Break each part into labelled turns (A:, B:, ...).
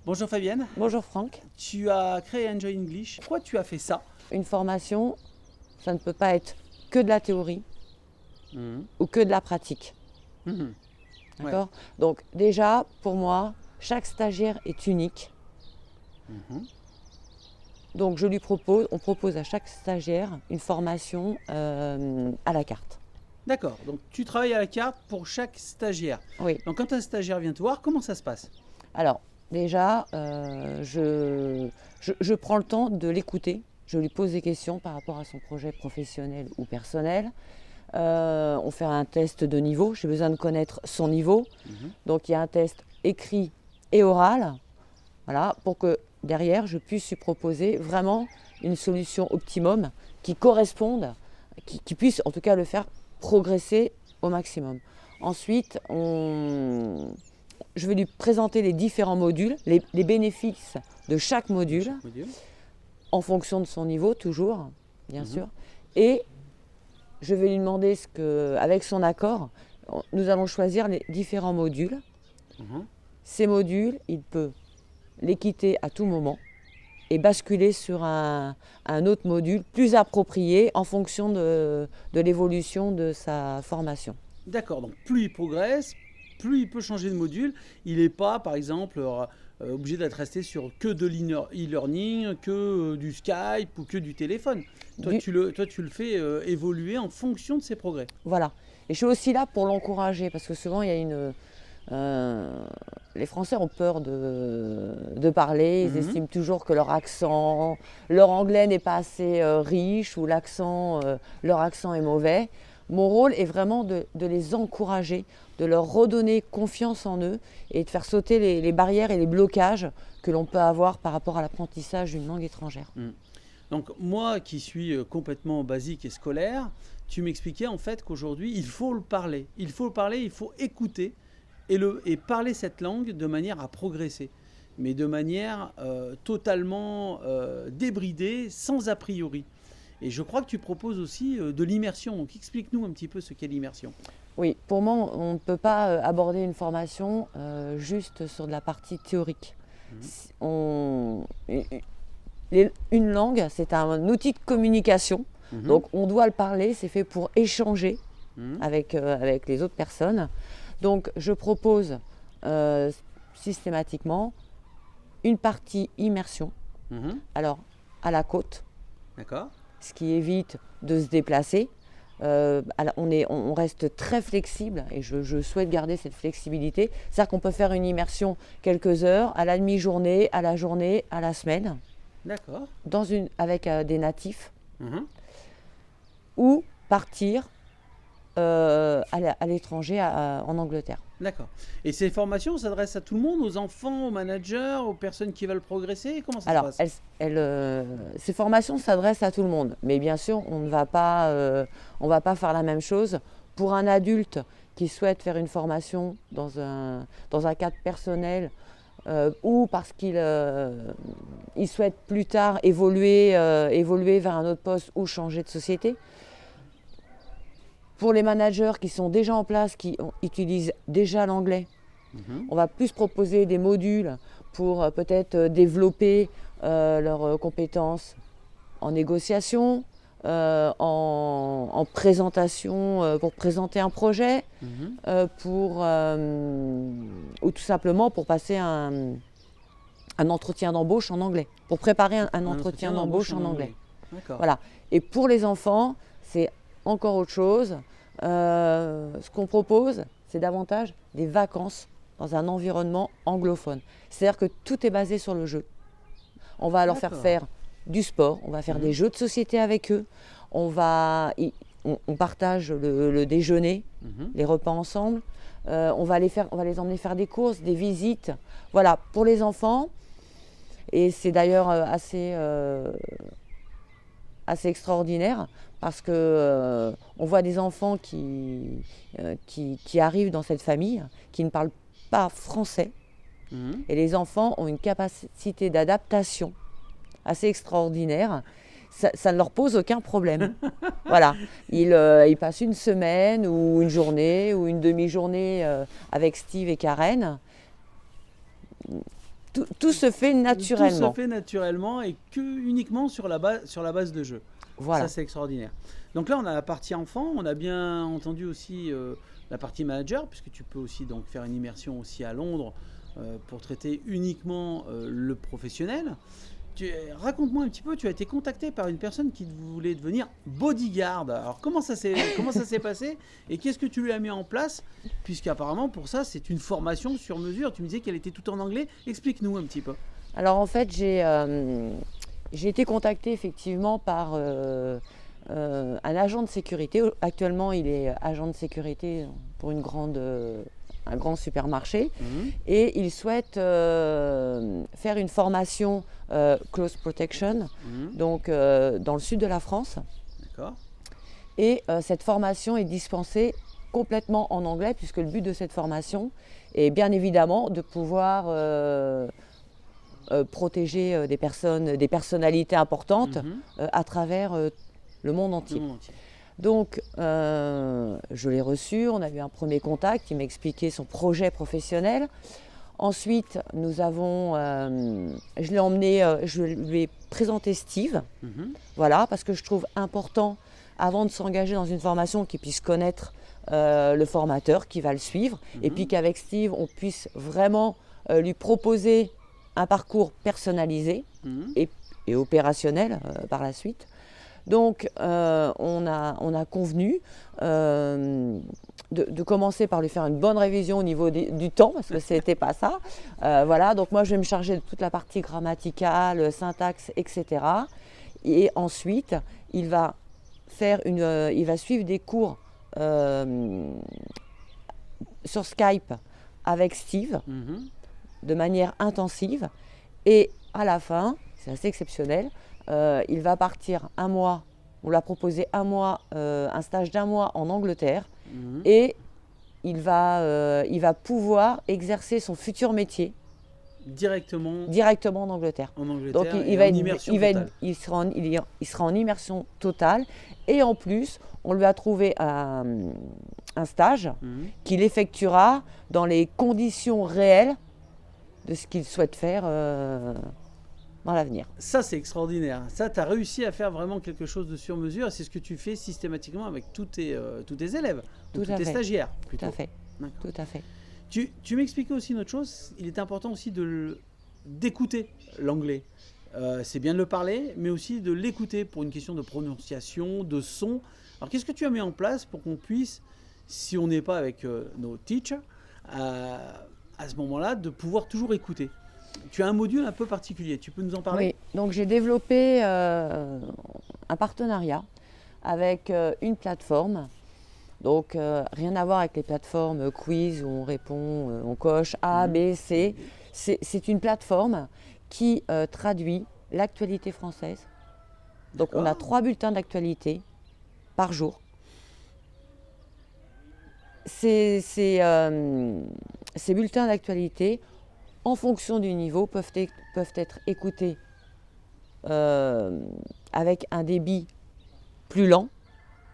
A: Bonjour Fabienne,
B: Bonjour Franck.
A: tu as créé Enjoy English. Pourquoi tu as fait ça?
B: Une formation, ça ne peut pas être que de la théorie
A: Mhm.
B: ou que de la pratique.
A: Mhm. Ouais.
B: D'accord. Donc déjà, pour moi, chaque stagiaire est unique.
A: Mhm.
B: Donc on propose à chaque stagiaire une formation à la carte.
A: D'accord, donc tu travailles à la carte pour chaque stagiaire.
B: Oui.
A: Donc quand un stagiaire vient te voir, comment ça se passe?
B: Alors déjà, je prends le temps de l'écouter. Je lui pose des questions par rapport à son projet professionnel ou personnel. On fait un test de niveau. J'ai besoin de connaître son niveau.
A: Mhm.
B: Donc il y a un test écrit et oral, voilà, pour que derrière je puisse lui proposer vraiment une solution optimum qui corresponde, qui puisse en tout cas le faire progresser au maximum. Ensuite, je vais lui présenter les différents modules, les bénéfices de chaque module,
A: Chaque module.
B: en fonction de son niveau toujours, bien
A: Mhm.
B: sûr. Et je vais lui demander avec son accord, nous allons choisir les différents modules.
A: Mhm.
B: Ces modules, il peut les quitter à tout moment et basculer sur un autre module plus approprié en fonction de l'évolution de sa formation.
A: D'accord, donc plus il progresse, plus il peut changer de module. Il n'est pas, par exemple, obligé d'être resté sur que de l'e-learning, que du Skype ou que du téléphone.
B: Du-
A: Toi, tu le fais évoluer en fonction de ses progrès.
B: voilà. Et je suis aussi là pour l'encourager parce que souvent il y a les Français ont peur de parler, ils
A: Mhm.
B: estiment toujours que leur anglais n'est pas assez riche ou leur accent est mauvais. Mon rôle est vraiment de les encourager, de leur redonner confiance en eux et de faire sauter les barrières et les blocages que l'on peut avoir par rapport à l'apprentissage d'une langue étrangère.
A: Mm. Donc moi qui suis complètement basique et scolaire, tu m'expliquais en fait qu'aujourd'hui il faut le parler. Il faut le parler, il faut écouter et parler cette langue de manière à progresser. Mais de manière totalement débridée, sans a priori. Et je crois que tu proposes aussi de l'immersion. Donc explique-nous un petit peu ce qu'est l'immersion.
B: Oui, pour moi, on ne peut pas aborder une formation juste sur de la partie théorique.
A: Mhm.
B: Si on- une langue, c'est un outil de communication.
A: Mhm.
B: Donc on doit le parler, c'est fait pour échanger
A: Mhm.
B: avec les autres personnes. Donc je propose euh, systématiquement une partie immersion,
A: Mhm.
B: alors à la côte,
A: D'accord.
B: ce qui évite de se déplacer. On reste très flexible et je souhaite garder cette flexibilité. C'est-à-dire qu'on peut faire une immersion quelques heures, à la demi-journée, à la journée, à la semaine,
A: D'accord.
B: avec des natifs,
A: Mhm.
B: ou partir à l'étranger, en Angleterre.
A: D'accord. Et ces formations s'adressent à tout le monde, aux enfants, aux managers, aux personnes qui veulent progresser? Comment ça se
B: Alors,
A: passe?
B: ces formations s'adressent à tout le monde, mais bien sûr, on va pas faire la même chose pour un adulte qui souhaite faire une formation dans un cadre personnel, ou parce il souhaite plus tard évoluer vers un autre poste ou changer de société. Pour les managers qui sont déjà en place, utilisent déjà l'anglais,
A: Mhm.
B: on va plus proposer des modules pour peut-être développer leurs compétences en négociation, en présentation, pour présenter un projet,
A: Mhm.
B: ou tout simplement pour passer un entretien d'embauche en anglais, pour préparer un entretien d'embauche en anglais.
A: D'accord.
B: Voilà. Et pour les enfants, c'est encore autre chose. Ce qu'on propose, c'est davantage des vacances dans un environnement anglophone. C'est-à-dire que tout est basé sur le jeu. On va leur faire
A: D'accord.
B: faire du sport, on va faire des jeux de société avec eux, on partage le déjeuner,
A: Mhm.
B: les repas ensemble, on va les emmener faire des courses, des visites. Voilà, pour les enfants. Et c'est d'ailleurs assez extraordinaire parce que on voit des enfants qui arrivent dans cette famille, qui ne parlent pas français,
A: Mhm.
B: et les enfants ont une capacité d'adaptation assez extraordinaire. Ça ne leur pose aucun problème. Voilà, ils passent une semaine ou une journée ou une demi-journée avec Steve et Karen. Tout se fait naturellement.
A: Tout se fait naturellement et uniquement sur la base de jeu.
B: Voilà.
A: Ça, c'est extraordinaire. Donc là, on a la partie enfant, on a bien entendu aussi la partie manager, puisque tu peux aussi donc faire une immersion aussi à Londres pour traiter uniquement le professionnel. Raconte-moi un petit peu, tu as été contacté par une personne qui voulait devenir bodyguard. Alors comment ça s'est passé et qu'est-ce que tu lui as mis en place? Puisqu'apparemment pour ça c'est une formation sur mesure. Tu me disais qu'elle était tout en anglais. Explique-nous un petit peu.
B: Alors en fait j'ai été contactée effectivement par un agent de sécurité. Actuellement il est agent de sécurité pour un grand supermarché et il souhaite faire une formation close protection donc dans le sud de la France.
A: D'accord.
B: Et cette formation est dispensée complètement en anglais puisque le but de cette formation est bien évidemment de pouvoir protéger des personnalités importantes à travers le monde entier. Donc, je l'ai reçu, on a eu un premier contact, il m'a expliqué son projet professionnel. Ensuite, je l'ai emmené, je lui ai présenté Steve, voilà, parce que je trouve important, avant de s'engager dans une formation, qu'il puisse connaître le formateur qui va le suivre, et puis qu'avec Steve, on puisse vraiment lui proposer un parcours personnalisé et opérationnel par la suite. Donc, on a convenu de commencer par lui faire une bonne révision au niveau du temps, parce que ce n'était pas ça. Voilà, donc moi, je vais me charger de toute la partie grammaticale, syntaxe, etc. Et ensuite, il va suivre des cours sur Skype avec Steve, de manière intensive. Et à la fin, c'est assez exceptionnel, il va partir un mois, on lui a proposé un stage d'1 mois en Angleterre et il va pouvoir exercer son futur métier directement en Angleterre. Donc il sera en immersion totale et en plus on lui a trouvé un stage qu'il effectuera dans les conditions réelles de ce qu'il souhaite faire dans l'avenir.
A: Ça, c'est extraordinaire. Ça, tu as réussi à faire vraiment quelque chose de sur mesure et c'est ce que tu fais systématiquement avec tous tes élèves, tous tes stagiaires. Plutôt.
B: Tout à fait.
A: Tu m'expliquais aussi une autre chose, il est important aussi d'écouter l'anglais. C'est bien de le parler, mais aussi de l'écouter pour une question de prononciation, de son. Alors, qu'est-ce que tu as mis en place pour qu'on puisse, si on n'est pas avec nos teachers, à ce moment-là, de pouvoir toujours écouter? Tu as un module un peu particulier, tu peux nous en parler?
B: Oui, donc j'ai développé un partenariat avec une plateforme. Donc rien à voir avec les plateformes quiz où on répond, on coche A, B, C. C'est une plateforme qui traduit l'actualité française. Donc on a 3 bulletins d'actualité par jour. Ces bulletins d'actualité, en fonction du niveau, peuvent être écoutés avec un débit plus lent.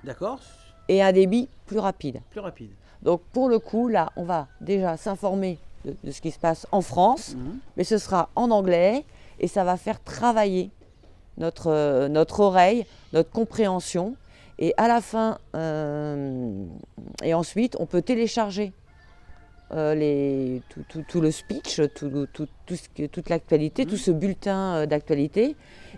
A: D'accord.
B: Et un débit plus rapide.
A: Plus rapide.
B: Donc pour le coup, là, on va déjà s'informer de ce qui se passe en France, mais ce sera en anglais et ça va faire travailler notre oreille, notre compréhension. Et à la fin, et ensuite, on peut télécharger tout le speech, toute l'actualité, tout ce bulletin d'actualité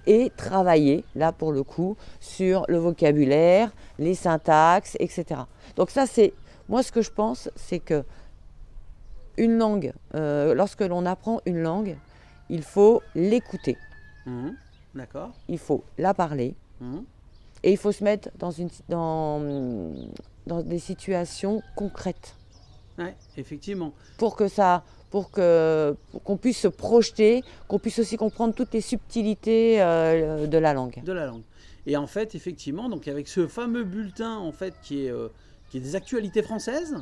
B: et travailler, là pour le coup, sur le vocabulaire, les syntaxes, etc. Donc ça, c'est, moi ce que je pense, c'est que une langue, lorsque l'on apprend une langue, il faut l'écouter.
A: D'accord.
B: Il faut la parler et il faut se mettre dans des situations concrètes.
A: Oui, effectivement.
B: Pour qu'on puisse se projeter, qu'on puisse aussi comprendre toutes les subtilités de la langue.
A: Et en fait, effectivement, donc avec ce fameux bulletin en fait qui est des actualités françaises,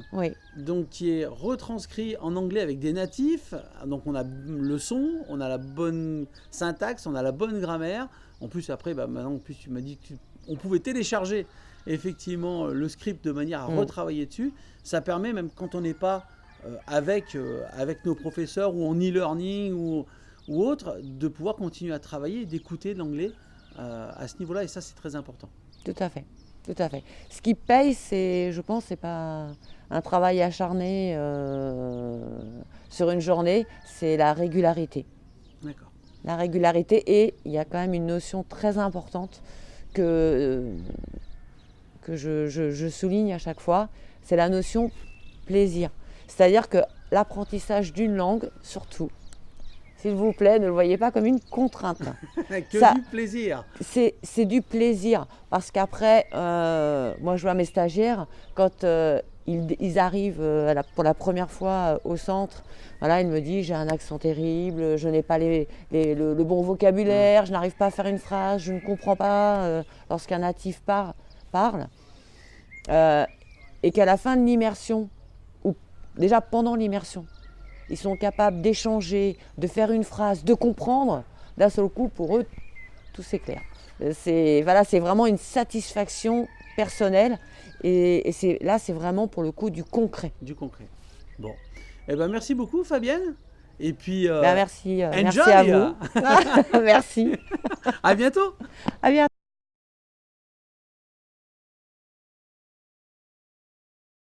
A: donc qui est retranscrit en anglais avec des natifs. Donc on a le son, on a la bonne syntaxe, on a la bonne grammaire. En plus après, maintenant en plus tu m'as dit qu'on pouvait télécharger effectivement le script de manière à retravailler dessus. Ça permet même quand on n'est pas avec nos professeurs ou en e-learning ou autre, de pouvoir continuer à travailler et d'écouter l'anglais à ce niveau-là. Et ça, c'est très important.
B: Tout à fait. Tout à fait. Ce qui paye, je pense, c'est pas un travail acharné sur une journée, c'est la régularité.
A: D'accord.
B: La régularité, et il y a quand même une notion très importante que je souligne à chaque fois, c'est la notion plaisir. C'est-à-dire que l'apprentissage d'une langue, surtout, s'il vous plaît, ne le voyez pas comme une contrainte.
A: Du plaisir.
B: C'est du plaisir. Parce qu'après, moi je vois mes stagiaires, quand ils arrivent pour la première fois au centre, voilà, ils me disent j'ai un accent terrible, je n'ai pas le bon vocabulaire, je n'arrive pas à faire une phrase, je ne comprends pas lorsqu'un natif parle. Et qu'à la fin de l'immersion, ou déjà pendant l'immersion, ils sont capables d'échanger, de faire une phrase, de comprendre. D'un seul coup, pour eux, tout s'éclaire. C'est vraiment une satisfaction personnelle. Et là, c'est vraiment pour le coup du concret.
A: Du concret. Bon. Eh ben, merci beaucoup, Fabienne. Et puis,
B: merci à vous. Merci.
A: À bientôt.
B: À bientôt.